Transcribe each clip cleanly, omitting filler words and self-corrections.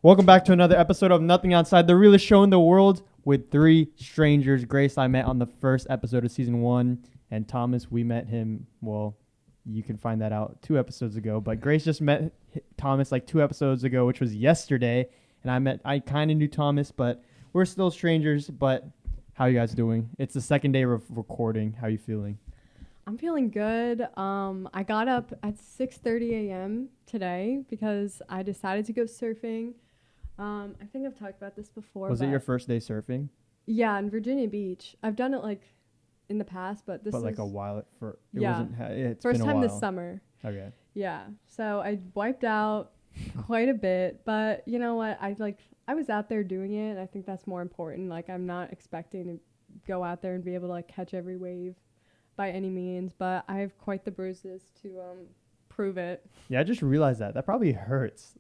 Welcome back to another episode of Nothing Outside the Realest Show in the World with three strangers. Grace, I met on the first episode of season 1, and Thomas, we met him, well, you can find that out 2 episodes ago, but Grace just met Thomas like 2 episodes ago, which was yesterday, and I kind of knew Thomas, but we're still strangers. But how you guys doing? It's the second day of recording. How you feeling? I'm feeling good. I got up at 6:30 a.m. today because I decided to go surfing. I think I've talked about this before. Was it your first day surfing? Yeah, in Virginia Beach. I've done it like in the past, but this is like a while it's first been a time while. this summer. Okay. Yeah. So I wiped out quite a bit, but you know what? I was out there doing it, and I think that's more important. Like, I'm not expecting to go out there and be able to like catch every wave by any means, but I have quite the bruises to prove it. Yeah, I just realized that probably hurts.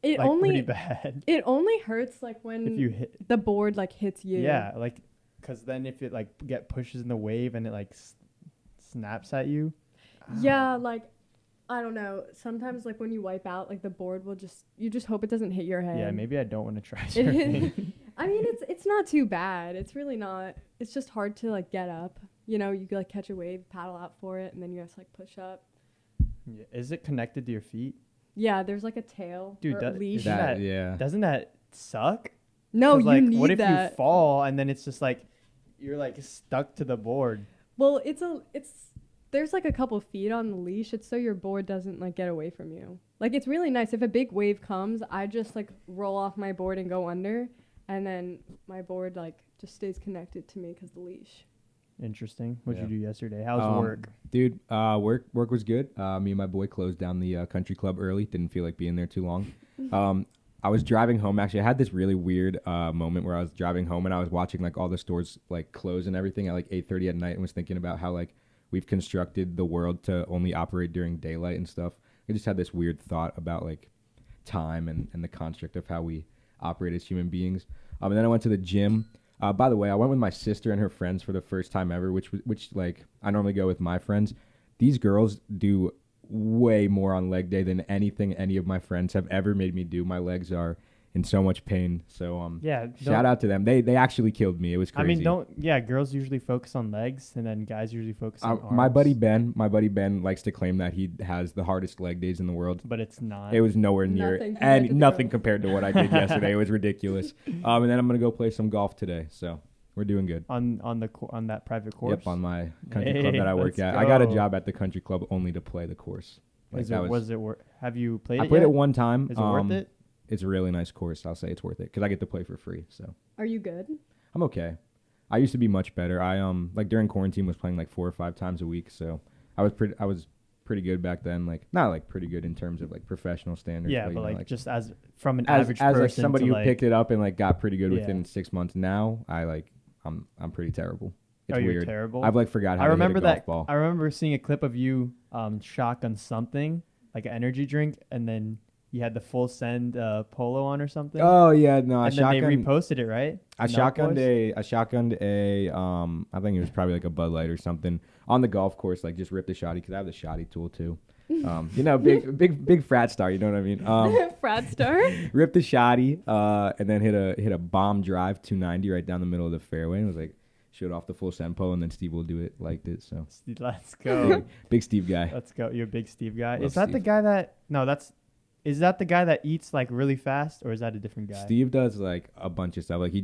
It like, only pretty bad. It only hurts like when if you hit the board like hits you. Yeah, like because then if it like pushes in the wave and it like snaps at you. Yeah, like I don't know. Sometimes like when you wipe out, like the board will you just hope it doesn't hit your head. Yeah, maybe I don't want to try surfing. I mean, it's not too bad. It's really not. It's just hard to like get up. You know, you like catch a wave, paddle out for it, and then you have to like push up. Yeah. Is it connected to your feet? Yeah, there's like a tail or a leash. Doesn't that suck? No, you like, need that. What if you fall and then it's just like you're like stuck to the board? Well, there's like a couple feet on the leash. It's so your board doesn't like get away from you. Like, it's really nice. If a big wave comes, I just like roll off my board and go under, and then my board like just stays connected to me because the leash. Interesting. What'd you do yesterday? How's work? Dude, work was good. Me and my boy closed down the country club early. Didn't feel like being there too long. I was driving home. Actually, I had this really weird moment where I was driving home and I was watching like all the stores like close and everything at like 8:30 at night, and was thinking about how like we've constructed the world to only operate during daylight and stuff. I just had this weird thought about like time and the construct of how we operate as human beings. And then I went to the gym. By the way, I went with my sister and her friends for the first time ever, which like I normally go with my friends. These girls do way more on leg day than anything any of my friends have ever made me do. My legs are in so much pain. So shout out to them. They actually killed me. It was crazy. I mean, girls usually focus on legs and then guys usually focus on arms. My buddy Ben likes to claim that he has the hardest leg days in the world. But it's not. It was nowhere near nothing compared to what I did yesterday. It was ridiculous. And then I'm going to go play some golf today. So we're doing good. On that private course? Yep, on my country club that I work at. I got a job at the country club only to play the course. Like have you played it? I played it one time. Is it worth it? It's a really nice course. I'll say it's worth it because I get to play for free. So. Are you good? I'm okay. I used to be much better. I like during quarantine was playing like 4 or 5 times a week. So I was pretty good back then. Like not like pretty good in terms of like professional standards. Yeah, but like just as from an average as person like somebody who picked it up and like got pretty good within 6 months. Now I'm pretty terrible. It's weird. You're terrible. I've like forgot how to hit a golf ball. I remember seeing a clip of you shotgun something like an energy drink, and then you had the full send polo on or something. Oh yeah, no. And then they reposted it, right? I shotgunned a I think it was probably like a Bud Light or something on the golf course. Like just ripped the shotty because I have the shotty tool too. You know, big frat star. You know what I mean? Frat star. Ripped the shotty and then hit a bomb drive 290 right down the middle of the fairway. And it was like showed off the full send pole, and then Steve will do it. Liked it. So let's go. Big Steve guy. Let's go. You're a big Steve guy. Is that Steve. The guy that? No, that's. Is that the guy that eats like really fast, or is that a different guy? Steve does like a bunch of stuff. Like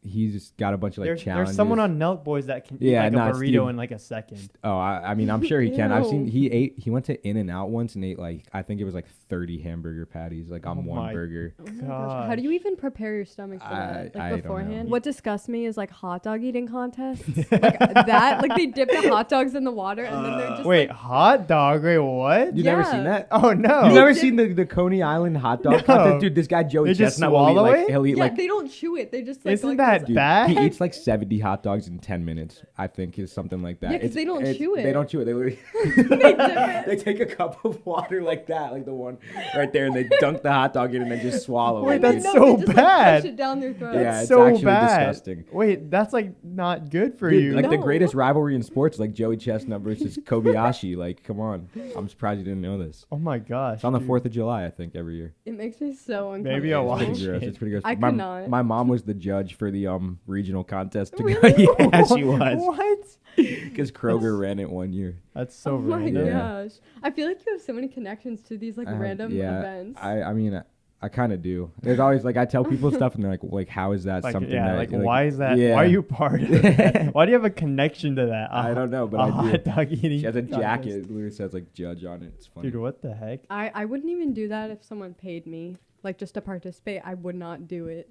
he's got a bunch of like challenges. There's someone on Nelk Boys that can eat like a burrito Steve, in like a second. Oh, I mean, I'm sure he can. I've seen he went to In-N-Out once and ate like I think it was like 30 hamburger patties like on one burger. Oh my gosh. How do you even prepare your stomach for that? Like beforehand? What disgusts me is like hot dog eating contests. Like that. Like they dip the hot dogs in the water and then they're just wait, hot dog? Wait, what? You never seen that? Oh no. You never seen the Coney Island hot dog contest? Dude, this guy Joey Chestnut will eat like he'll eat like they don't chew it. They just like isn't that that Dude, bad? he eats like 70 hot dogs in 10 minutes, I think, is something like that. Yeah, 'cause they don't chew They it. don't chew it. They literally They dip it. they take a cup of water like that, like the one right there, and they dunk the hot dog in and then just swallow Wait, it. that's dude. so they just, bad. Like, push it down their throat. Yeah, That's it's so actually bad. disgusting. Wait, that's like not good for Dude, you. like the No. greatest rivalry in sports, like Joey Chestnut versus Kobayashi. Like, come on. I'm surprised you didn't know this. Oh my gosh. It's on the dude. 4th of July, I think, every year. It makes me so uncomfortable. Maybe I'll It's watch pretty gross. it. It's pretty gross. I my, could not. my mom was the judge for the regional contest. Really? Yeah, she was. What? Because Kroger ran it one year. That's so Oh my random. Yeah. gosh. I feel like you have so many connections to these like random events. I mean, I kind of do. There's always like I tell people stuff and they're like, how is that Like, something? yeah, that, like why is that? Yeah. Why are you part of that? Why do you have a connection to that? I don't know, but a I do. hot dog eating. She has a contest. jacket. It literally says like judge on it. It's funny. Dude, what the heck? I wouldn't even do that if someone paid me, like just to participate. I would not do it.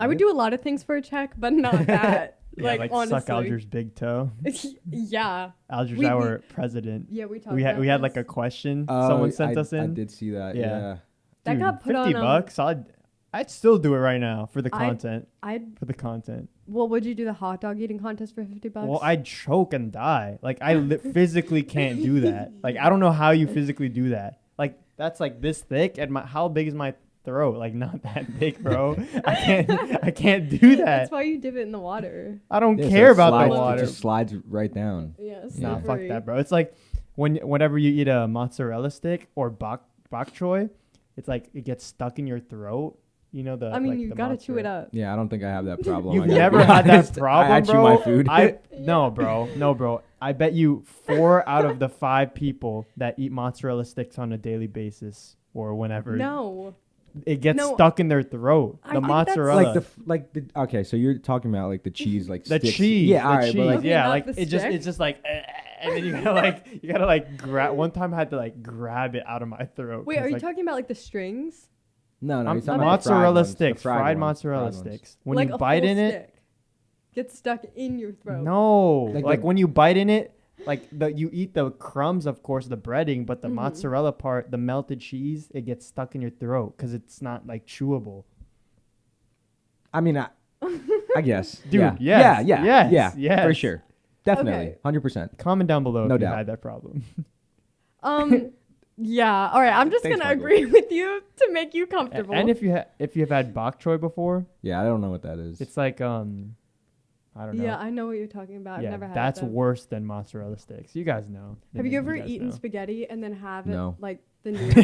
I would do a lot of things for a check, but not that. Yeah, like honestly. suck Alger's big toe. Yeah. Alger's We- our president. Yeah, we talked We about had this. like a question Oh, someone sent us I in. did see that. Yeah. Yeah. That Dude, got put 50 on, bucks. I'd still do it right now for the I'd- content. I'd For the content. well, would you do the hot dog eating contest for $50? Well, I'd choke and die. Like I physically can't do that. Like I don't know how you physically do that. Like that's like this thick, and how big is my throat? Like not that big, bro. I can't do that. That's why you dip it in the water. I don't Yeah, so care it about slides- the It water. just slides right down. Yeah, Nah, fuck slippery. that, bro. It's like whenever you eat a mozzarella stick or bok choy, it's like it gets stuck in your throat. You know the. I mean, like, you the gotta chew it mozzarella. up. Yeah, I don't think I have that problem. You've I gotta never be had that honest. problem, I chew bro. my food. No, bro. I bet you 4 out of the 5 people that eat mozzarella sticks on a daily basis or whenever No. it gets No. stuck in their throat. I The think that's- mozzarella, like the okay, so you're talking about like the cheese, like the sticks. cheese, Yeah, the all right, cheese, but like Okay, yeah, not like the it just stick. it's just like, and then you gotta like grab. One time I had to like grab it out of my throat. Wait, 'cause, are you like, talking about like the strings? no, he's talking about the mozzarella fried ones, the sticks, fried ones, mozzarella fried ones. sticks. When like you a bite full in it, stick gets stuck in your throat. no, Like like the- when you bite in it, like you eat the crumbs, of course, the breading, but the Mhm. mozzarella part, the melted cheese, it gets stuck in your throat because it's not like chewable. I mean, I guess, Dude, yeah, yes, yeah, yes. for sure, definitely, Okay. 100%. Comment down below No if you doubt. had that problem. Yeah. All right. I'm just Thanks, gonna Michael. agree with you to make you comfortable. And if you've had bok choy before, Yeah, I don't know what that is. it's like I don't know. yeah, I know what you're talking about. I've Yeah, never had that's them. worse than mozzarella sticks. You guys know. Have you ever guys eaten know. spaghetti and then have it No. like the noodle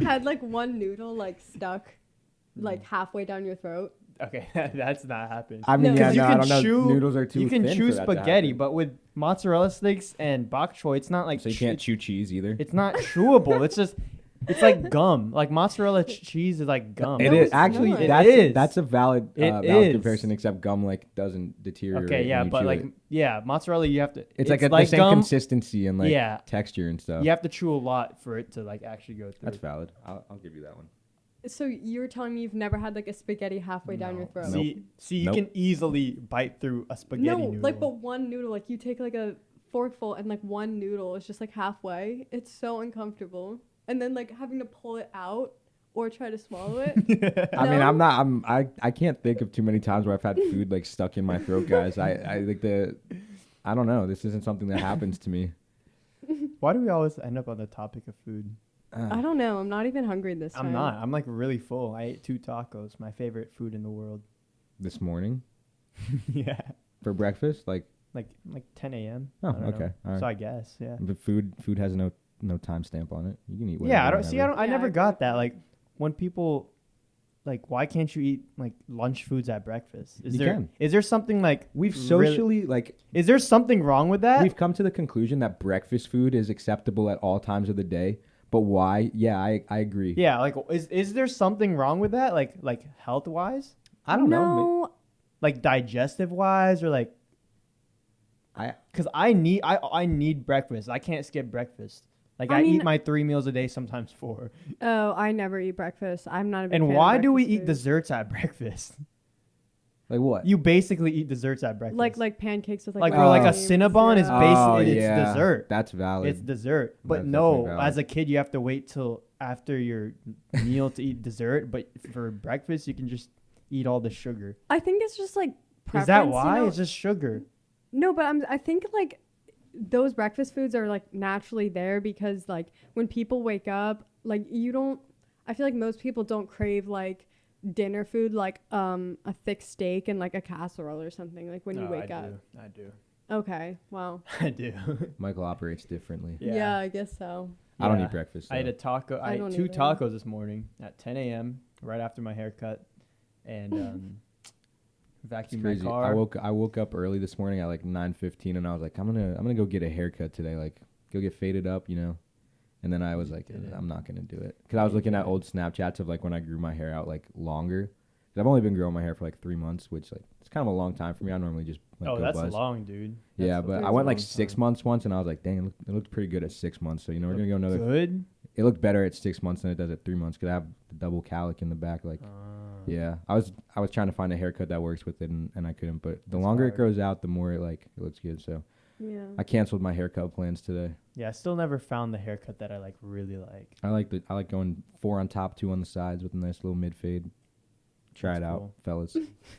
had like one noodle like stuck like halfway down your throat? Okay, that's not happened. I mean, No. yeah, 'Cause you no, can I don't know. chew- Noodles are too You can thin chew for that to spaghetti, happen. but with mozzarella sticks and bok choy, it's not like So you can't chew cheese either. It's not chewable. It's like gum. Like mozzarella cheese is like gum. It No, is it's actually not. that's It is. that's a valid It valid is. comparison. Except gum like doesn't deteriorate. Okay, yeah, when you but chew like it. mozzarella, you have to. it's like the same gum. consistency and like Yeah. texture and stuff. You have to chew a lot for it to like actually go through. That's valid. I'll give you that one. So you're telling me you've never had like a spaghetti halfway down your No. throat? Nope. See, you Nope. can easily bite through a spaghetti No, noodle. like but one noodle, like you take like a forkful and like one noodle is just like halfway. It's so uncomfortable. And then like having to pull it out or try to swallow it. I mean, No? I can't think of too many times where I've had food like stuck in my throat, guys. I like I don't know. This isn't something that happens to me. Why do we always end up on the topic of food? I don't know. I'm not even hungry this time. I'm not. I'm like really full. I ate 2 tacos, my favorite food in the world. This morning Yeah. for breakfast, like Like 10 a.m. Oh, I don't know. okay. All right. So I guess, yeah. the food has no timestamp on it. You can eat whatever. Yeah, I don't see. whenever. I Yeah, never I got agree. that. Like when people, like, why can't you eat like lunch foods at breakfast? You can. Is there something like We've really- socially like Is there something wrong with that? we've come to the conclusion that breakfast food is acceptable at all times of the day. But why? Yeah, I agree. Yeah, like is there something wrong with that? Like health wise, I don't know. No, like digestive wise, or like because I need breakfast. I can't skip breakfast. Like I I mean- eat my 3 meals a day, sometimes 4. Oh, I never eat breakfast. I'm not a big And fan of why do we breakfast eat food. desserts at breakfast? Like what? You basically eat desserts at breakfast. Like pancakes with Like, like bro, like a whipped cream, Cinnabon is syrup. basically- it's yeah, dessert. That's valid. it's dessert. But That's no, definitely valid. as a kid, you have to wait till after your meal to eat dessert. But for breakfast, you can just eat all the sugar. I think it's just like preference. Is that why? You know? It's just sugar. No, but I think like those breakfast foods are like naturally there because like when people wake up, like I feel like most people don't crave like dinner food like a thick steak and like a casserole or something like when you wake up. I do. Okay, wow. I do. Michael operates differently. Yeah, I guess so. I don't Yeah. eat breakfast. I ate though. a taco. I ate don't 2 either. tacos this morning at 10 a.m. right after my haircut, and It's vacuumed my crazy. car. I woke up early this morning at like 9:15, and I was like, I'm gonna go get a haircut today. Like, go get faded up, you know. And then I was like, Did it. I'm not gonna do it because I was looking at old Snapchats of like when I grew my hair out like longer. 'Cause I've only been growing my hair for like 3 months, which like it's kind of a long time for me. I normally just like, Oh, go that's buzz. long, dude. Yeah, That's but a I went like long 6 time. months once, and I was like, dang, it looked pretty good at 6 months. So you know, we're gonna go another. Good. It looked better at 6 months than it does at 3 months because I have the double calic in the back. Like, yeah, I was trying to find a haircut that works with it, and I couldn't. But the That's longer hard. it grows out, the more it looks good. So Yeah. I canceled my haircut plans today. Yeah, I still never found the haircut that I like really like. I like going 4 on top, 2 on the sides with a nice little mid fade. Try That's it out, cool. fellas.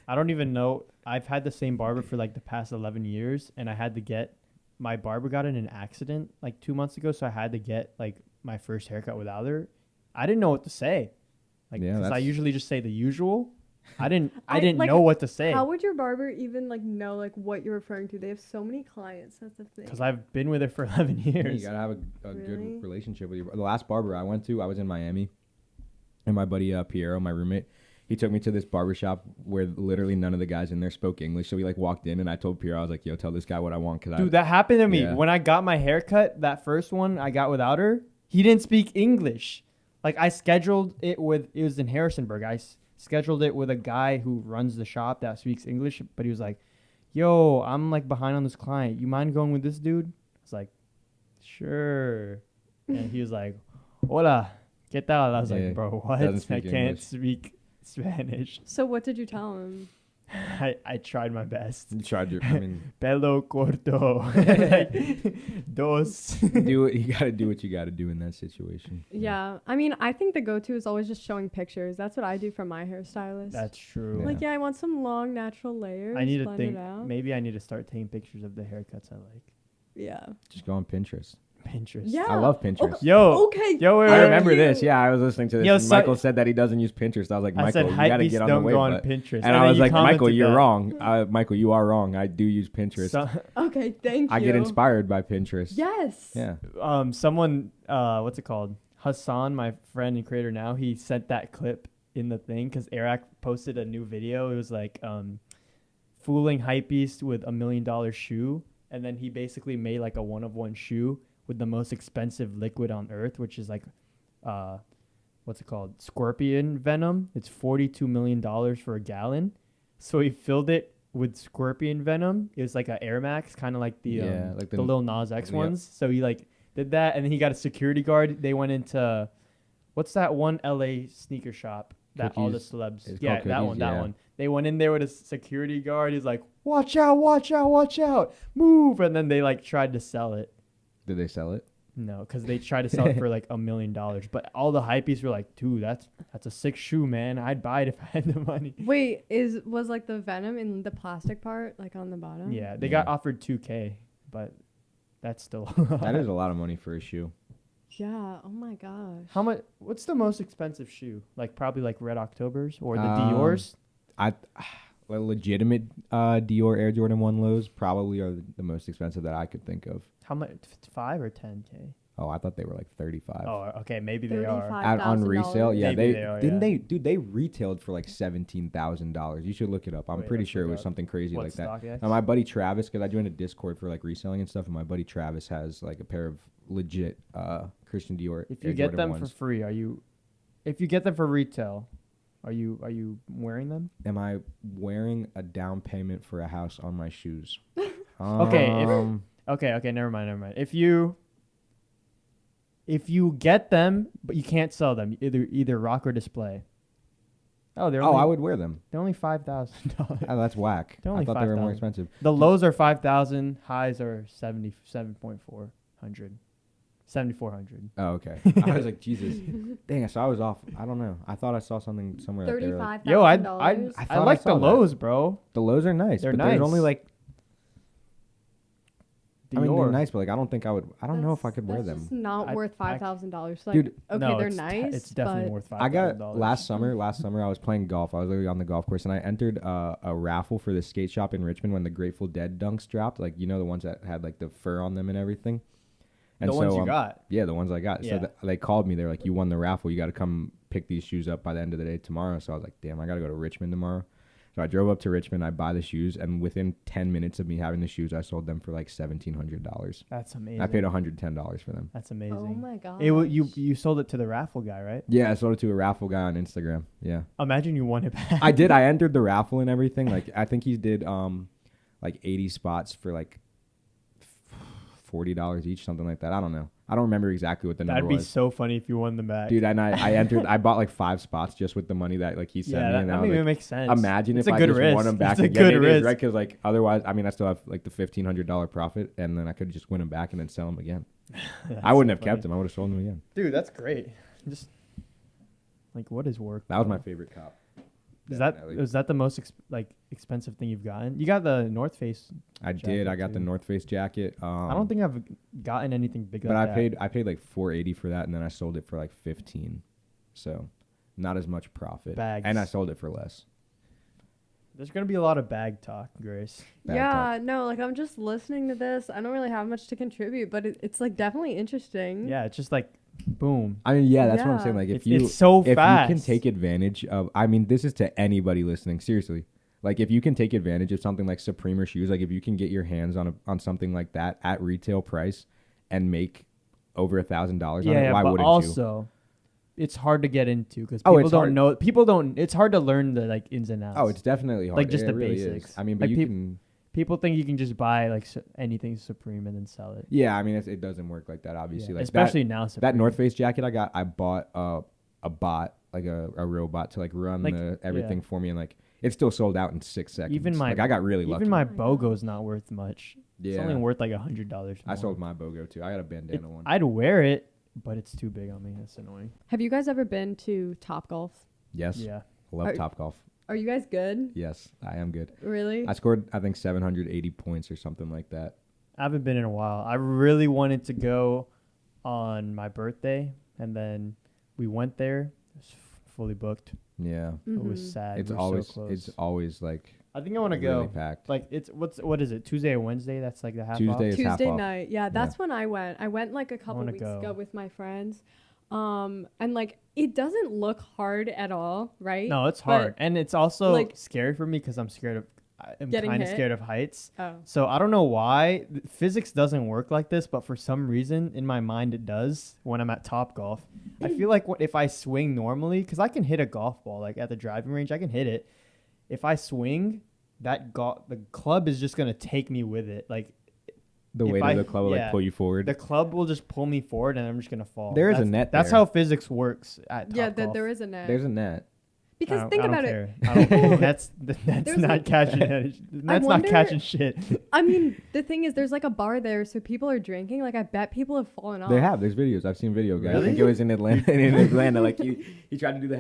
I don't even know. I've had the same barber for like the past 11 years, and I had to get my barber got in an accident like 2 months ago, so I had to get like my first haircut without her. I didn't know what to say, like Yeah, 'cause I that's- usually just say the usual. I didn't like, know what to say How would your barber even like know like what you're referring to? They have so many clients. That's the thing. because I've been with her for 11 Yeah, you years. gotta have a Really? good relationship with your. The last barber I went to, I was in Miami, and my buddy Piero, my roommate, he took me to this barber shop where literally none of the guys in there spoke English. So we like walked in, and I told Piero, I was like, "Yo, tell this guy what I want." Dude, that happened to me Yeah. when I got my haircut. That first one I got without her, he didn't speak English. Like I scheduled it was in Harrisonburg. Scheduled it with a guy who runs the shop that speaks English, but he was like, "Yo, I'm like behind on this client. You mind going with this dude?" I was like, "Sure." And he was like, "Hola, ¿qué tal?" I was Yeah, like, "Bro, what? doesn't I speak can't English. speak Spanish." So what did you tell him? I tried my best. You tried your. I mean, Pelo corto. Like, dos. do it. You gotta do what you gotta do in that situation. Yeah. I mean, I think the go-to is always just showing pictures. That's what I do from my hairstylist. That's true. Yeah. Like, yeah, I want some long natural layers. I need to blend think. it out. Maybe I need to start taking pictures of the haircuts I like. Yeah. Just go on Pinterest. Pinterest. Yeah. I love Pinterest. Yo. Okay. Yo, wait, I wait. remember you. this. Yeah, I was listening to this. Yo, and so- Michael said that he doesn't use Pinterest. I was like, I Michael, said you gotta hypebeasts get on the don't wave. go on but- Pinterest. And then I was you like, Michael, commented you're that. wrong. Michael, you are wrong. I do use Pinterest. So, Okay. Thank you. I get inspired by Pinterest. Yes. Yeah. someone, what's it called? Hassan, my friend and creator now, he sent that clip in the thing because Eric posted a new video. It was like fooling Hypebeast with $1 million shoe, and then he basically made like a one-of-one shoe with the most expensive liquid on earth, which is like, what's it called? Scorpion venom. It's $42 million for a gallon. So he filled it with scorpion venom. It was like an Air Max, kind of like the Yeah, like the the- Lil Nas X Yep. ones. So he like did that, and then he got a security guard. They went into what's that one LA sneaker shop that all the Cookies. celebs? It's Yeah, called that Cookies, one. That yeah. one. They went in there with a security guard. He's like, "Watch out! Watch out! Watch out! Move!" And then they like tried to sell it. Did they sell it? No, because they tried to sell it for like $1 million. But all the hypebeasts were like, "Dude, that's a sick shoe, man. I'd buy it if I had the money." Wait, was like the venom in the plastic part, like on the bottom? Yeah, they Yeah. got offered $2K, but that's still That is a lot of money for a shoe. Yeah. Oh my gosh. How much? What's the most expensive shoe? Like probably like Red Octobers or the Um, Dior's. Legitimate Dior Air Jordan 1 lows probably are the most expensive that I could think of. How much? 5 or 10K? Oh, I thought they were like 35. Oh, okay, maybe they are. 35. On resale, $5,000. yeah, Maybe they they are, didn't yeah. they they retailed for like $17,000. You should look it up. I'm Wait, pretty let's sure it look was up. something crazy What's like that. StockX? Now my buddy Travis, because I joined a Discord for like reselling and stuff, and my buddy Travis has like a pair of legit Christian Dior. If you Air get Jordan them ones. for free, are you? If you get them for retail, are you wearing them? Am I wearing a down payment for a house on my shoes? Okay, Um, Okay, never mind. If you get them, but you can't sell them, either rock or display. Oh, they're only, I would wear them. they're only $5,000. Oh, that's whack. They're I only thought they were more 5,000. expensive. The lows are 5,000, highs are 77.400. $7,400. Oh, okay. I was like, Jesus, dang! So I was off. I don't know. I thought I saw something somewhere. That they were like, Yo, I $35,000. I I thought I like the saw that. lows, bro. the lows are nice. They're but There's only nice. like. I mean, they're Dior. nice, but like I don't think I would. I don't know if I could wear That's them. just not I- worth I- $5,000. Like, Dude, okay, No, they're it's nice. it's definitely but worth $5,000. I got last summer I was playing golf. I was literally on the golf course and I entered a raffle for the skate shop in Richmond when the Grateful Dead dunks dropped. Like, you know, the ones that had like the fur on them and everything. And the ones you got. Yeah, the ones I got. Yeah. So they called me. They're like, you won the raffle. You got to come pick these shoes up by the end of the day tomorrow. So I was like, damn, I got to go to Richmond tomorrow. So I drove up to Richmond. I buy the shoes. And within 10 minutes of me having the shoes, I sold them for like $1,700. That's amazing. I paid $110 for them. That's amazing. Oh my god. You sold it to the raffle guy, right? Yeah, I sold it to a raffle guy on Instagram. Yeah. Imagine you won it back. I did. I entered the raffle and everything. Like, I think he did like 80 spots for like $40 each, something like that. I don't know. I don't remember exactly what the That'd number be was. so funny if you won them back. Dude, and I entered. I bought like 5 spots just with the money that like he sent yeah, me. that, And that I was maybe like, makes sense. imagine It's if a I good just risk. won them back. It's a again. good It is, risk. right? Because like otherwise, I mean, I still have like the $1,500 profit, and then I could just win them back and then sell them again. I wouldn't have kept them. I would have sold them again. Dude, that's great. Just like, what is work? That was my favorite cop. Is that Definitely. is that the most expensive thing you've gotten? You got the North Face. I did. jacket I got the too. North Face jacket. I don't think I've gotten anything big But like I that. paid like $480 for that, and then I sold it for like 15. So, not as much profit. Bags. And I sold it for less. There's gonna be a lot of bag talk, Grace. Bag yeah, talk. no, like I'm just listening to this. I don't really have much to contribute, but it's like definitely interesting. Yeah, it's just like, boom. I mean, yeah, that's what I'm Yeah. saying. Like, It's so if fast. you can take advantage of, I mean, this is to anybody listening. Seriously, like if you can take advantage of something like Supreme shoes, like if you can get your hands on something like that at retail price and make over $1,000 on it, Yeah, why but wouldn't you? also, it's hard to get into because Oh, people it's don't hard. know. People don't. It's hard to learn the like ins and outs. Oh, it's definitely hard. Like, just It the really is. basics. I mean, but Like, you peop- can. People think you can just buy like anything Supreme and then sell it. Yeah, I mean, it doesn't work like that. Obviously, Yeah, like especially now. that Supreme. North Face jacket I got, I bought a bot, like a real bot to like run Like, everything yeah. for me, and like it still sold out in 6 seconds. Even my- like I got really lucky. Even my Oh my God. BOGO's not worth much. It's yeah, only worth like $100. I sold my BOGO too. I got a bandana one. I'd wear it, but it's too big on me. That's annoying. Have you guys ever been to TopGolf? Yes, Yeah. love Are- TopGolf. Are you guys good? Yes, I am good. Really? I scored, I think, 780 points or something like that. I haven't been in a while. I really wanted to go on my birthday, and then we went there. It was fully booked. Yeah, It was Mhm. sad. it's We were always so close. it's always like I think I want to really go. packed. Like what is it? Tuesday or Wednesday? That's like the half Tuesday off. is half Tuesday off. night. Yeah, that's when I went. I went like a couple wanna weeks go. ago with my friends. And like it doesn't look hard at all, right? No, it's But- hard, and it's also like- scary for me because I'm scared of. I'm Getting kind of hit? scared of heights. Oh. So I don't know why physics doesn't work like this, but for some reason in my mind it does when I'm at Topgolf. I feel like if I swing normally, because I can hit a golf ball like at the driving range, I can hit it. If I swing, the club is just gonna take me with it. Like The if weight I- of the club will yeah. like pull you forward. the club will just pull me forward, and I'm just gonna fall. There is a That's- net That's there. how physics works at Yeah, Topgolf. there is a net. There's a net. Because I think don't about it. care. I don't, that's There's not like- catching it. That's not wonder- catching shit. I mean, the thing is, there's like a bar there, so people are drinking. Like, I bet people have fallen off. They have. There's videos. I've seen video guys. I Really? think it was in Atlanta. In Atlanta, like he tried to do the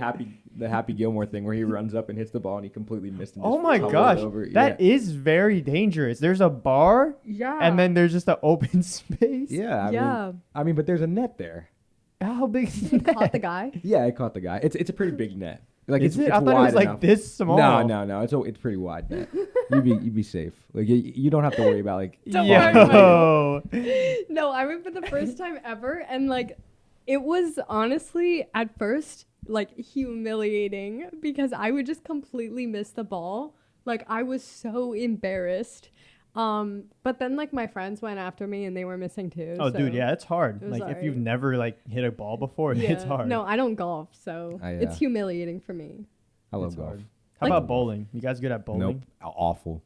Happy Gilmore thing where he runs up and hits the ball and he completely missed. And Oh just my tumbles gosh, over. that is very dangerous. There's a bar, Yeah. and then there's just an open space. Yeah. Yeah. I mean, but there's a net there. How big is It caught that? the guy. Yeah, I caught the guy. It's a pretty big net. Like Is it's, it? it's I thought it wide was like enough. this small. No. It's pretty wide net. You'd be safe. Like you don't have to worry about like. Don't Yo. No, I went for the first time ever, and like, it was honestly at first like humiliating because I would just completely miss the ball. Like, I was so embarrassed. But then like my friends went after me and they were missing too. Oh, so dude, yeah, it's hard. it was Like if you've alright. never like hit a ball before, it's yeah. hard. No, I don't golf, so I, it's humiliating for me. I love It's golf. hard. How Like- about bowling? You guys good at bowling? Nope. Awful.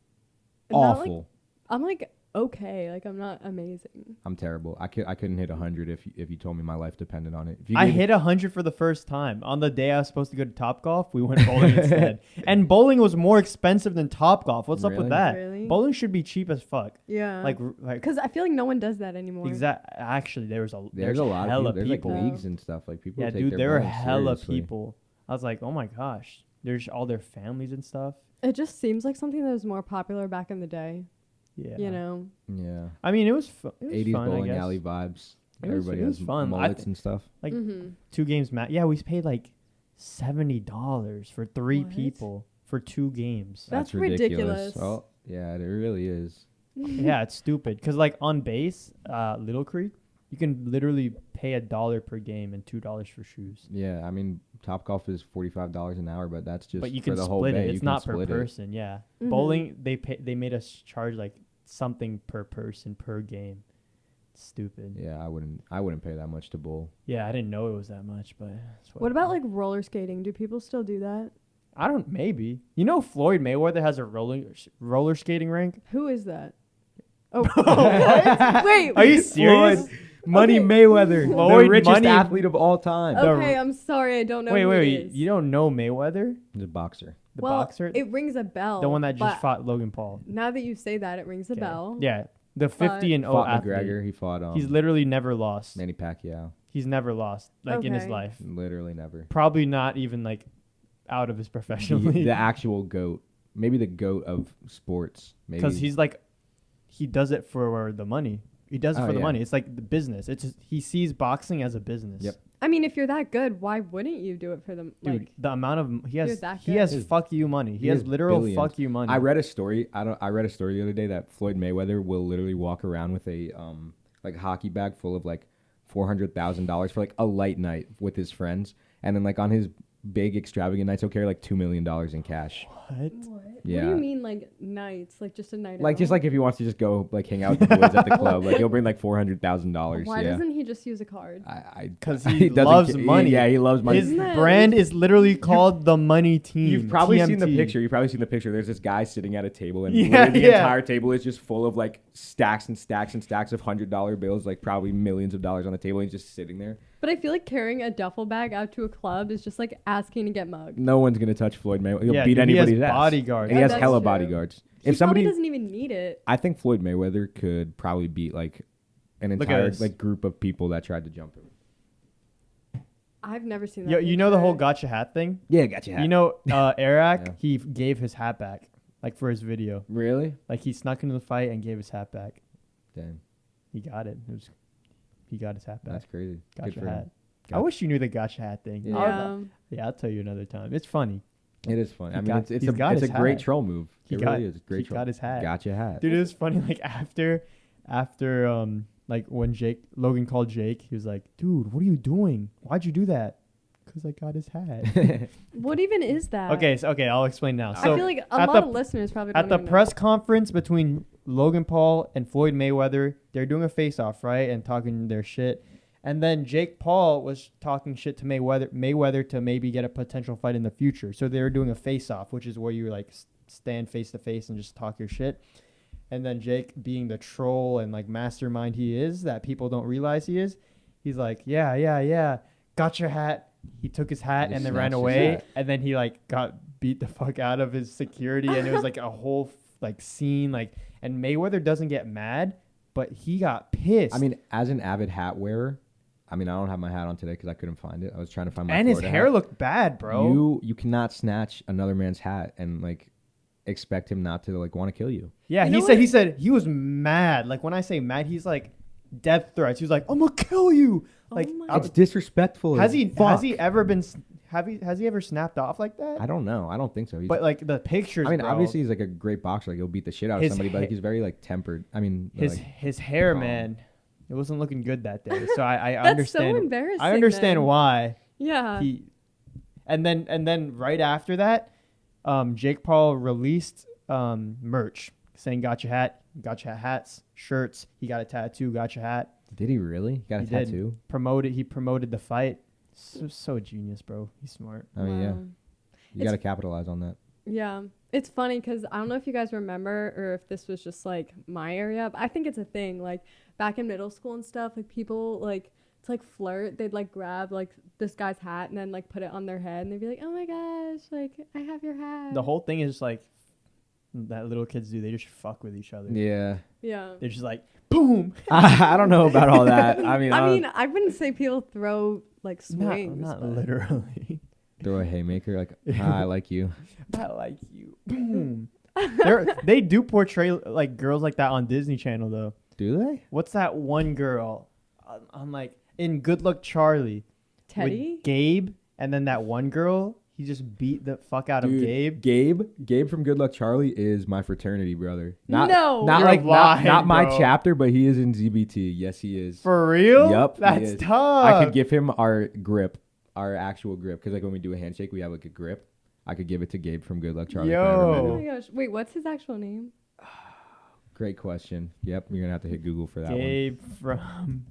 Not, like, Awful. I'm like okay, like I'm not amazing. I'm terrible. I couldn't hit 100 if you told me my life depended on it. If you I gave me- hit 100 for the first time. On the day I was supposed to go to Topgolf, we went bowling instead. And bowling was more expensive than Topgolf. What's up Really? with that? Really? Bowling should be cheap as fuck. Yeah. Like because I feel like no one does that anymore. Actually, there's There's a lot hella of people. There's people. like leagues and stuff. Like people Yeah, take dude, their there were bowling hella seriously. people. I was like, oh my gosh, there's all their families and stuff. It just seems like something that was more popular back in the day. Yeah, You know. Yeah. I mean, it was 80s fun, I bowling guess. alley vibes. It was- Everybody it was has fun. I mullets thi- and stuff. Like Mm-hmm. 2 games match. Yeah, we paid like $70 for 3 What? people for 2 games. That's ridiculous. Oh, yeah, it really is. Yeah, it's stupid. Cause like on base, Little Creek, you can literally pay $1 per game and $2 for shoes. Yeah, I mean, TopGolf is $45 an hour, but that's just But you for can the whole split day. it. You It's can not per split it. person. Yeah, Mhm. bowling they made us charge like something per person per game. Stupid. Yeah, I wouldn't pay that much to bowl. Yeah, I didn't know it was that much, but that's What about like roller skating? Do people still do that? I don't maybe. You know, Floyd Mayweather has a roller skating rink. Who is that? Oh, What? wait. Are you serious? Money Okay. Mayweather, Floyd the richest Money- athlete of all time. Okay, I'm sorry, I don't know. Wait, who it wait, is. you don't know Mayweather, He's a boxer. the well, boxer, It rings a bell. the one that just but fought Logan Paul. Now that you say that, it rings a Okay. bell. Yeah, the 50 and 0 Fought athlete. McGregor. He fought. He's literally never lost. Manny Pacquiao. He's never lost like in his Okay. life. Literally never. Probably not even like out of his professional The league. actual goat. Maybe the goat of sports. Maybe Because he's like, he does it for the money. He does it Oh, for the yeah. money. It's like the business. It's just, he sees boxing as a business. Yep. I mean, if you're that good, why wouldn't you do it for them? Dude, Like, the amount of he You're has, that he good. has He has- fuck you money. He he has has literal billions. fuck you money. I read a story. I read a story the other day that Floyd Mayweather will literally walk around with a like hockey bag full of like $400,000 for like a light night with his friends, and then like on his big extravagant nights he'll carry like $2 million in cash. What? Yeah. What do you mean, like nights? Like just a night Like out? just like if he wants to just go like hang out with the boys at the club, like he'll bring like $400,000. Why Yeah. doesn't he just use a card? Because he he doesn't loves ca- money. Yeah, he loves money. His Isn't that- brand is literally called the Money Team. You've probably seen the TMT. picture. You've probably seen the picture. There's this guy sitting at a table, and Yeah, literally the yeah. entire table is just full of like stacks and stacks and stacks of $100 bills, like probably millions of dollars on the table. And he's just sitting there. But I feel like carrying a duffel bag out to a club is just like asking to get mugged. No one's gonna touch Floyd Mayweather. He'll Yeah, beat dude, he anybody's has ass. bodyguards. And he has That's hella true. bodyguards. He If probably somebody, doesn't even need it. I think Floyd Mayweather could probably beat like an Look at entire this. like group of people that tried to jump him. I've never seen that. Yo, you know the whole picture. gotcha hat thing? Yeah, got you. You know, Eric, Yeah. he gave his hat back, like for his video. Really? Like he snuck into the fight and gave his hat back. Damn, He got it. He got his hat back. that's crazy. Good Gotcha for him. hat. I Gotcha. wish you knew the gotcha hat thing. Yeah. Yeah. I'll tell you another time. It's funny. It is fun. He I mean, got- it's he's got it's a his great hat. troll move. He It got- really is. Great he troll. got his hat. Gotcha hat. Dude, it was funny. Like after like when Logan called Jake, he was like, "Dude, what are you doing? Why'd you do that?" Because I got his hat. What even is that? Okay, I'll explain now. So I feel like a at lot the- of listeners probably don't at the even know. press conference between Logan Paul and Floyd Mayweather, they're doing a face-off, right, and talking their shit. And then Jake Paul was talking shit to Mayweather to maybe get a potential fight in the future. So they were doing a face-off, which is where you like stand face to face and just talk your shit. And then Jake, being the troll and like mastermind he is, that people don't realize he is, he's like, yeah, got your hat. He took his hat Just and then ran snatched his away. hat. And then he like got beat the fuck out of his security, and it was like a whole like scene. Like, and Mayweather doesn't get mad, but he got pissed. I mean, as an avid hat wearer, I mean, I don't have my hat on today because I couldn't find it. I was trying to find my and his Florida hair hat. looked bad, bro. You cannot snatch another man's hat and like expect him not to like want to kill you. Yeah, You know he what? said he was mad. Like when I say mad, he's like death threats. He was like, "I'm gonna kill you." Like, my I'm- It's disrespectful. has as he fuck. has he ever been has he ever snapped off like that? I don't know. I don't think so. He's, But like the pictures, I mean, bro, obviously he's like a great boxer. Like he'll beat the shit out of His somebody, but like, ha- he's very like tempered. I mean, his like, his hair, calm. man, it wasn't looking good that day. So I That's understand. so embarrassing. I understand then. why Yeah. he. And then right after that, Jake Paul released merch saying "Gotcha hat, gotcha hats, shirts." He got a tattoo, "Gotcha hat." did he really? He got a He did. tattoo? He promoted the fight. So genius, bro. He's smart. I mean, yeah. Wow. You It's- got to capitalize on that. Yeah. It's funny because I don't know if you guys remember or if this was just like my area, but I think it's a thing. Like back in middle school and stuff, like people like to like flirt, they'd like grab like this guy's hat and then like put it on their head and they'd be like, "Oh my gosh, like I have your hat." The whole thing is like that little kids do. They just fuck with each other. Yeah. Yeah. They're just like, boom. I don't know about all that. I mean, I wouldn't say people throw like swings. Not but- literally. throw a haymaker like, I like you. I like you. Boom. They do portray like girls like that on Disney Channel though. Do they? What's that one girl? I'm like in Good Luck Charlie. Teddy? With Gabe, and then that one girl, he just beat the fuck out of Gabe. Gabe from Good Luck Charlie is my fraternity brother. No. Not You're like lying, not my bro. chapter, but he is in ZBT. Yes, he is. For real? Yup, he That's is. tough. I could give him our grip, our actual grip, because like when we do a handshake, we have like a grip. I could give it to Gabe from Good Luck Charlie. if I ever met Oh him. my gosh. Wait, what's his actual name? Great question. Yep, you're gonna have to hit Google for that one. Gabe from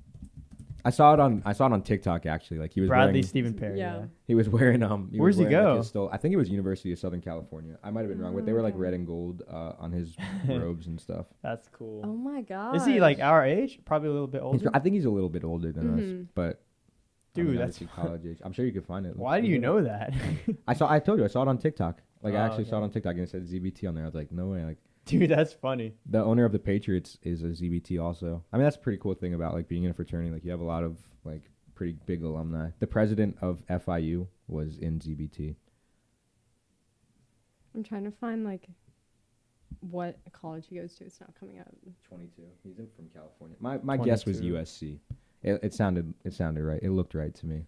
I saw it on TikTok actually. Like he was Bradley wearing, Stephen Perry. Yeah. Yeah. he was wearing Where's he go? I think it was University of Southern California. I might have been wrong, but they were like red and gold on his robes and stuff. That's cool. Oh my god. Is he like our age? Probably a little bit older. I think he's a little bit older than us, Mhm. but Dude, I mean, that's obviously college age. I'm sure you could find it. Why do you know that? I told you I saw it on TikTok. Like I Oh, actually saw it okay. on TikTok and it said ZBT on there. I was like, no way. Like Dude, that's funny. the owner of the Patriots is a ZBT also. I mean that's a pretty cool thing about like being in a fraternity. Like you have a lot of like pretty big alumni. The president of FIU was in ZBT. I'm trying to find like what college he goes to. It's not coming up. 22. He's in from California. My guess was 22. USC. It sounded right. It looked right to me.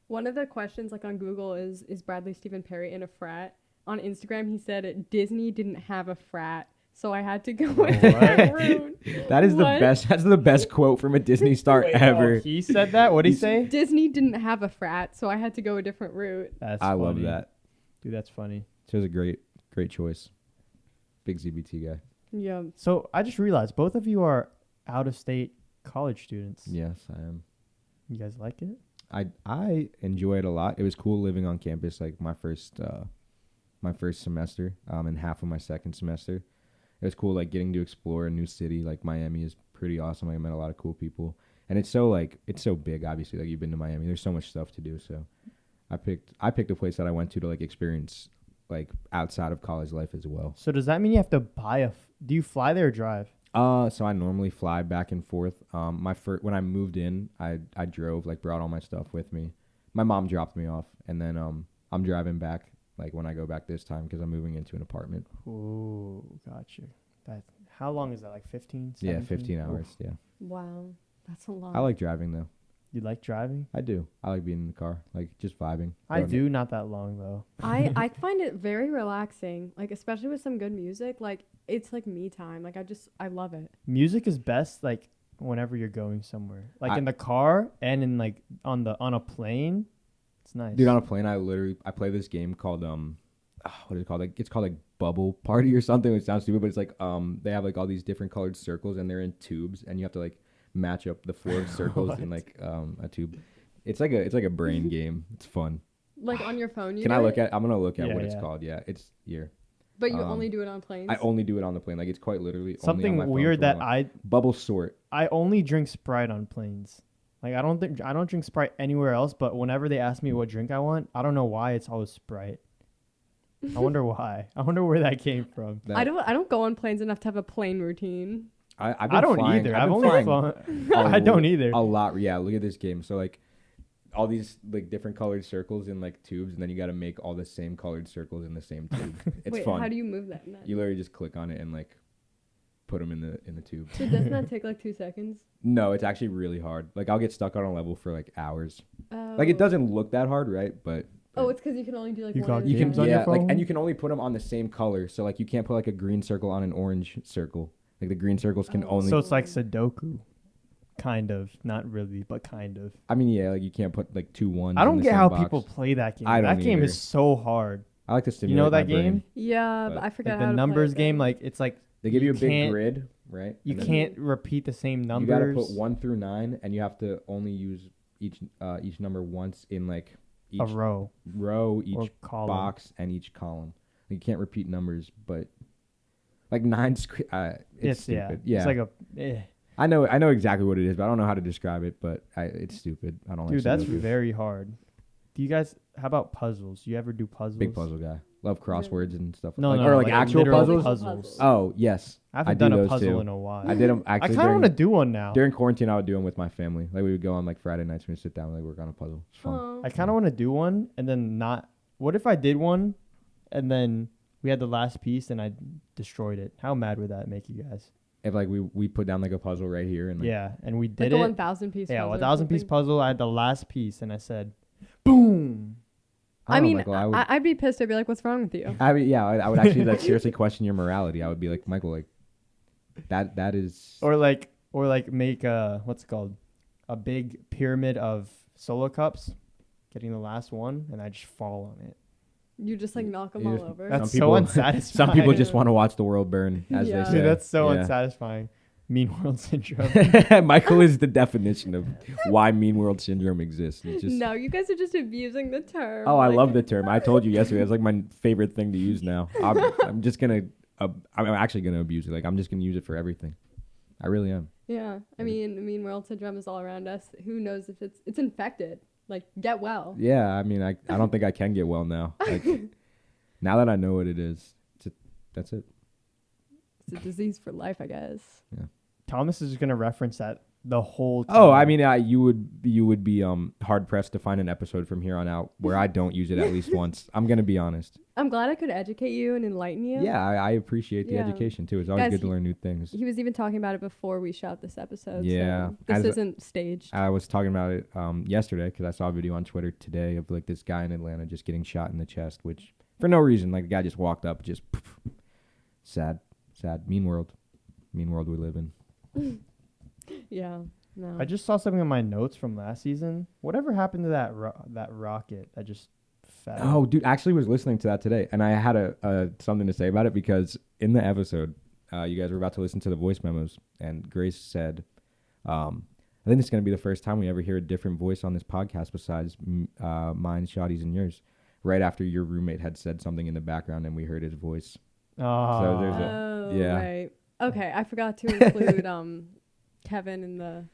One of the questions like on Google is Bradley Stephen Perry in a frat? On Instagram he said Disney didn't have a frat, so I had to go with that route. That is the What? best. That's the best quote from a Disney star Wait, ever. oh, he said that? What'd he say? Disney didn't have a frat, so I had to go a different route. That's I love funny. that. Dude, that's funny. She was a great choice. Big ZBT guy. Yeah. So I just realized both of you are out of state college students. Yes, I am. You guys like it? I enjoy it a lot. It was cool living on campus like my first semester and half of my second semester. It was cool like getting to explore a new city. Like Miami is pretty awesome. I met a lot of cool people. And it's so big obviously. Like you've been to Miami. There's so much stuff to do. So I picked a place that I went to like experience like outside of college life as well. So does that mean you have to buy do you fly there or drive? So I normally fly back and forth. When I moved in, I drove, like brought all my stuff with me. My mom dropped me off, and then I'm driving back, like when I go back this time, because I'm moving into an apartment. Ooh, gotcha. How long is that? Like 15? Yeah, 17? 15 Oof. hours. Yeah, Wow. That's a lot. I like driving though. You like driving? I do. I like being in the car, like just vibing. I Going- do, not that long though. I find it very relaxing, like especially with some good music. Like it's like me time. Like I love it. Music is best like whenever you're going somewhere. Like I- in the car and in like on a plane. It's nice. Dude, on a plane, I play this game called what is it called? Like it's called like Bubble Party or something. It sounds stupid, but it's like they have like all these different colored circles and they're in tubes, and you have to like match up the 4 circles in like a tube. It's like a brain game. It's fun. Like on your phone. You Can do I look it? at? I'm gonna look at Yeah, what it's yeah. called. Yeah, it's here. But you um, only do it on planes. I only do it on the plane. Like it's quite literally only on Something my phone weird for that one. Bubble sort. I only drink Sprite on planes. Like I don't drink Sprite anywhere else, but whenever they ask me what drink I want, I don't know why it's always Sprite. I wonder why. I wonder where that came from. I don't go on planes enough to have a plane routine. I've been I don't flying, either. I've I've been only flying flown. a I don't lo- either. A lot. Yeah, look at this game. So like all these like different colored circles in like tubes, and then you got to make all the same colored circles in the same tube. It's Wait, fun. how do you move that? in that? You literally just click on it and like put them in the tube. So doesn't that take like 2 seconds? No, it's actually really hard. Like I'll get stuck on a level for like hours. Oh. Like it doesn't look that hard, right? But Oh, it's because you can only do like You one. got at a you can games on time. your yeah, like phone? and you can only put them on the same color. So like you can't put like a green circle on an orange circle. Like the green circles can Oh. only. So it's like Sudoku, kind of, not really, but kind of. I mean, yeah, like you can't put like 2 ones. I in don't the get same how box. people play that game. I don't That game either. is so hard. I like to You stimulate know my that brain. game? Yeah, But, but I forgot Like how the to numbers play it game, though. like it's like They give you a big can't- grid, right? you And then can't repeat the same You numbers. gotta put 1 through 9, and you have to only use each number once in like each a row row, or each column. box, and each column. Like, you can't repeat numbers, but like 9. It's stupid. Yeah, It's like I know exactly what it is, but I don't know how to describe it. But it's stupid. I don't like. dude, that's Sudoku. very hard. Do you guys? How about puzzles? You ever do puzzles? Big puzzle guy. Love crosswords and stuff. No, like, no, or no, like actual literal puzzles. Oh yes, I haven't do done a those puzzle too. in a while. I did them I actually. kind of want to do one now. During quarantine, I would do them with my family. Like we would go on like Friday nights, we would sit down and like work on a puzzle. It's fun. Oh. I kind of want to do one and then not. What if I did one and then we had the last piece and I destroyed it? How mad would that make you guys? If like we put down like a puzzle right here and like, Yeah, and we Like did the it. 1,000 piece Yeah, puzzle. 1,000 piece something. puzzle. I had the last piece and I said, boom. I don't know, mean, Michael, I'd be pissed. I'd be like, "What's wrong with you?" I mean, yeah, I would actually like seriously question your morality. I would be like, Michael, like that is. Or like make a what's it called, a big pyramid of solo cups, getting the last one, and I just fall on it. You just like knock them You all just- over. That's Some so people- unsatisfying. Some people just want to watch the world burn, as Yeah. they say. Dude, that's so Yeah. unsatisfying. Mean World Syndrome. Michael is the definition of why Mean World Syndrome exists. It's just, No, you guys are just abusing the term. oh, I like- love the term. I told you yesterday. It's like my favorite thing to use now. I'm just gonna. I'm actually gonna abuse it. Like I'm just gonna use it for everything. I really am. Yeah, I mean, Mean World Syndrome is all around us. Who knows if it's infected? Like, get well. Yeah, I mean, I don't think I can get well now. Like now that I know what it is, that's it. It's a disease for life, I guess. Thomas is just gonna reference that the whole time. Oh, I mean, you would be hard pressed to find an episode from here on out where I don't use it at least once. I'm gonna be honest. I'm glad I could educate you and enlighten you. Yeah, I appreciate the Yeah. education too. It's always Guys, good to learn new things. He was even talking about it before we shot this episode. Yeah. So this As- isn't staged. I was talking about it yesterday because I saw a video on Twitter today of like this guy in Atlanta just getting shot in the chest, which for no reason, like the guy just walked up, just sad. Mean world we live in. Yeah. No. I just saw something in my notes from last season. Whatever happened to that rocket that just fell? Oh, dude, actually was listening to that today, and I had a something to say about it because in the episode, you guys were about to listen to the voice memos, and Grace said, "I think it's going to be the first time we ever hear a different voice on this podcast besides mine, Shotty's, and yours." Right after your roommate had said something in the background, and we heard his voice. Oh, there's Oh, yeah. right. Okay, I forgot to include Kevin in the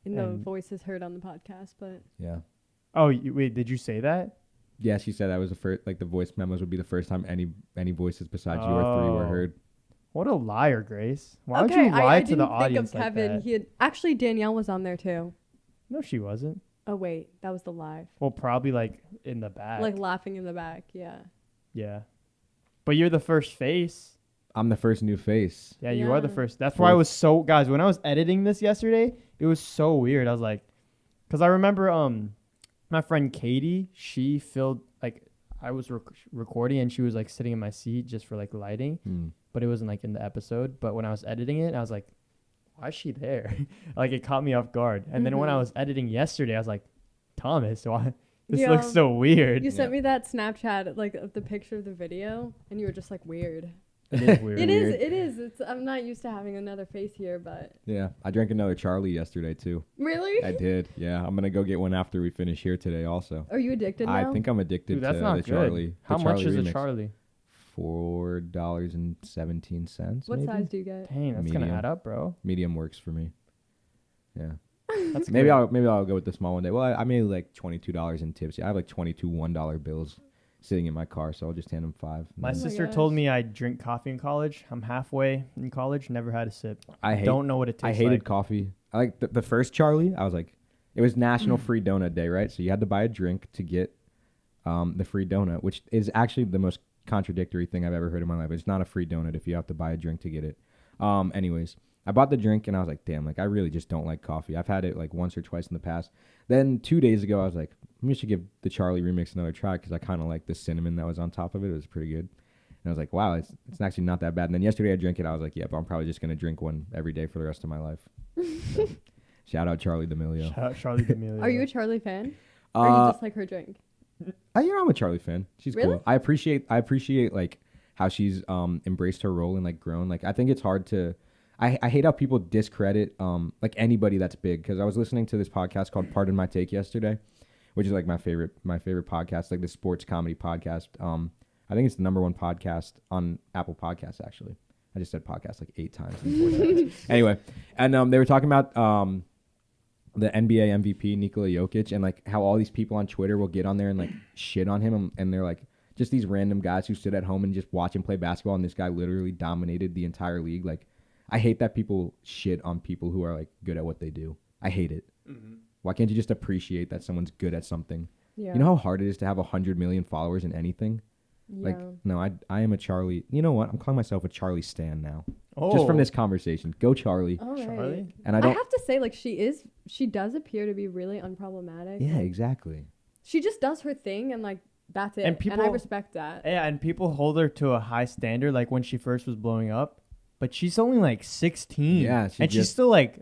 And- voices heard on the podcast, but Yeah. Oh, wait, did you say that? Yeah, she said that was the first. Like the voice memos would be the first time any voices besides you or three were Oh. heard. What a liar, Grace. Why okay, would you lie I to didn't the think audience of like Kevin. that? He had actually Danielle was on there too. No, she wasn't. Oh wait, that was the live. Well, probably like in the back. Like laughing in the back, yeah. Yeah. But you're the first face. I'm the first new face. Yeah, you are the Yeah. first. That's why I Fourth. was so, guys, when I was editing this yesterday, it was so weird. I was like, because I remember my friend Katie, she filled, like, I was recording and she was like sitting in my seat just for like lighting, but it wasn't like in the episode. But when I was editing it, I was like, why is she there? Like, it caught me off guard. And then when I Mhm. was editing yesterday, I was like, Thomas, why? This Yeah. looks so weird. You sent Yeah. me that Snapchat like of the picture of the video, and you were just like weird. It is weird. It is. Weird. It is. It's. I'm not used to having another face here, but Yeah, I drank another Charlie yesterday too. really, I did. Yeah, I'm gonna go get one after we finish here today. Also, are you addicted now? I think I'm addicted Dude, that's to not the good. Charlie. How the much Charlie is remix. a Charlie? $4.17. What maybe? size do you get? Dang, that's gonna Medium. add up, bro. Medium works for me. Yeah. That's Maybe good. I'll go with the small one day. Well, I made like $22 in tips. I have like 22 $1 bills sitting in my car, so I'll just hand them 5. My Oh my sister gosh. told me I drink coffee in college. I'm halfway in college, never had a sip. I Don't know what it tastes I hated like. coffee. I like the first Charlie. I was like, it was National Free Donut Day, right? So you had to buy a drink to get the free donut, which is actually the most contradictory thing I've ever heard in my life. It's not a free donut if you have to buy a drink to get it. Anyways, I bought the drink and I was like, damn, like I really just don't like coffee. I've had it like once or twice in the past. Then 2 days ago, I was like, maybe I should give the Charlie remix another try because I kind of like the cinnamon that was on top of it. It was pretty good. And I was like, wow, it's actually not that bad. And then yesterday I drank it. I was like, yeah, but I'm probably just going to drink one every day for the rest of my life. So, shout out Charlie D'Amelio. Shout out Charlie D'Amelio. Are you a Charlie fan? Or you Uh, just like her drink? I'm a Charlie fan. She's Really? cool. I appreciate like how she's embraced her role and like grown. Like I think it's hard to I hate how people discredit like anybody that's big because I was listening to this podcast called Pardon My Take yesterday, which is like my favorite podcast, like the sports comedy podcast. I think it's the #1 podcast on Apple Podcasts actually. I just said podcast like 8 times in 4 seconds. Anyway, and they were talking about the NBA MVP Nikola Jokic and like how all these people on Twitter will get on there and like shit on him and they're like just these random guys who sit at home and just watch him play basketball, and this guy literally dominated the entire league. Like, I hate that people shit on people who are like good at what they do. I hate it. Mm-hmm. Why can't you just appreciate that someone's good at something? Yeah. You know how hard it is to have 100 million followers in anything? Yeah. Like, no, I am a Charlie. You know what? I'm calling myself a Charlie Stan now. Oh, Just from this conversation. Go Charlie. All right. Charlie. And I I don't. have to say, like, she does appear to be really unproblematic. Yeah, Like, exactly. she just does her thing, and like that's it. And And people- I respect that. Yeah, and people hold her to a high standard, like when she first was blowing up. But she's only like 16. Yeah, and she's just- still like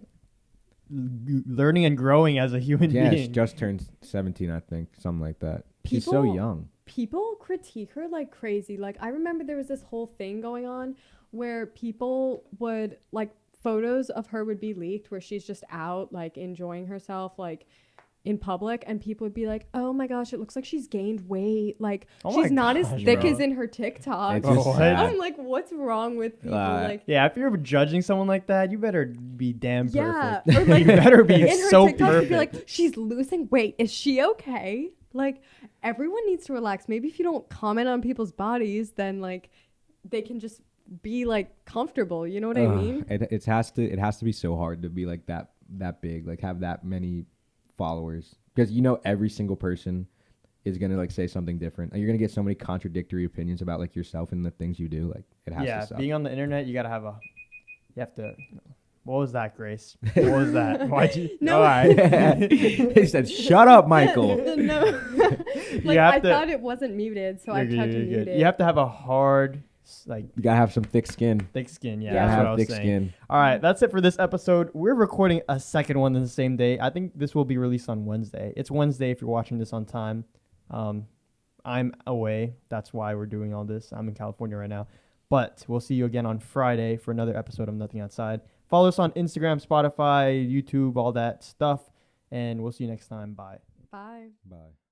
learning and growing as a human Yeah, she being. just turned 17, I think. Something like that. She's so People- young. People critique her like crazy. Like, I remember there was this whole thing going on where people would like photos of her would be leaked where she's just out like enjoying herself like in public, and people would be like, oh my gosh, it looks like she's gained weight, like Oh my she's not as gosh, thick bro. as in her TikTok. It's just what? sad. I'm like, what's wrong with people? Like, Yeah, if you're judging someone like that, you better be damn yeah, perfect. or like you better be in her so TikTok, perfect. you'd be like, she's losing weight. Is she okay? Like, everyone needs to relax. Maybe if you don't comment on people's bodies, then like they can just be like comfortable. You know what I mean? It has to be so hard to be like that big, like have that many followers, because you know every single person is gonna like say something different. Like, you're gonna get so many contradictory opinions about like yourself and the things you do. Like, it has yeah, to suck. being on the internet, you gotta have a. You have to. What was that, Grace? What was that? Why'd you? No. All right. He said, "Shut up, Michael." No, You like have I to- thought it wasn't muted, so I You're tried good, to you're mute good. it. You have to have a hard, like, You gotta have some thick skin. thick skin. Yeah, Yeah. that's Gotta what I have was thick saying. skin. All right, that's it for this episode. We're recording a second one on the same day. I think this will be released on Wednesday. It's Wednesday if you're watching this on time. I'm away. That's why we're doing all this. I'm in California right now. But we'll see you again on Friday for another episode of Nothing Outside. Follow us on Instagram, Spotify, YouTube, all that stuff. And we'll see you next time. Bye. Bye. Bye.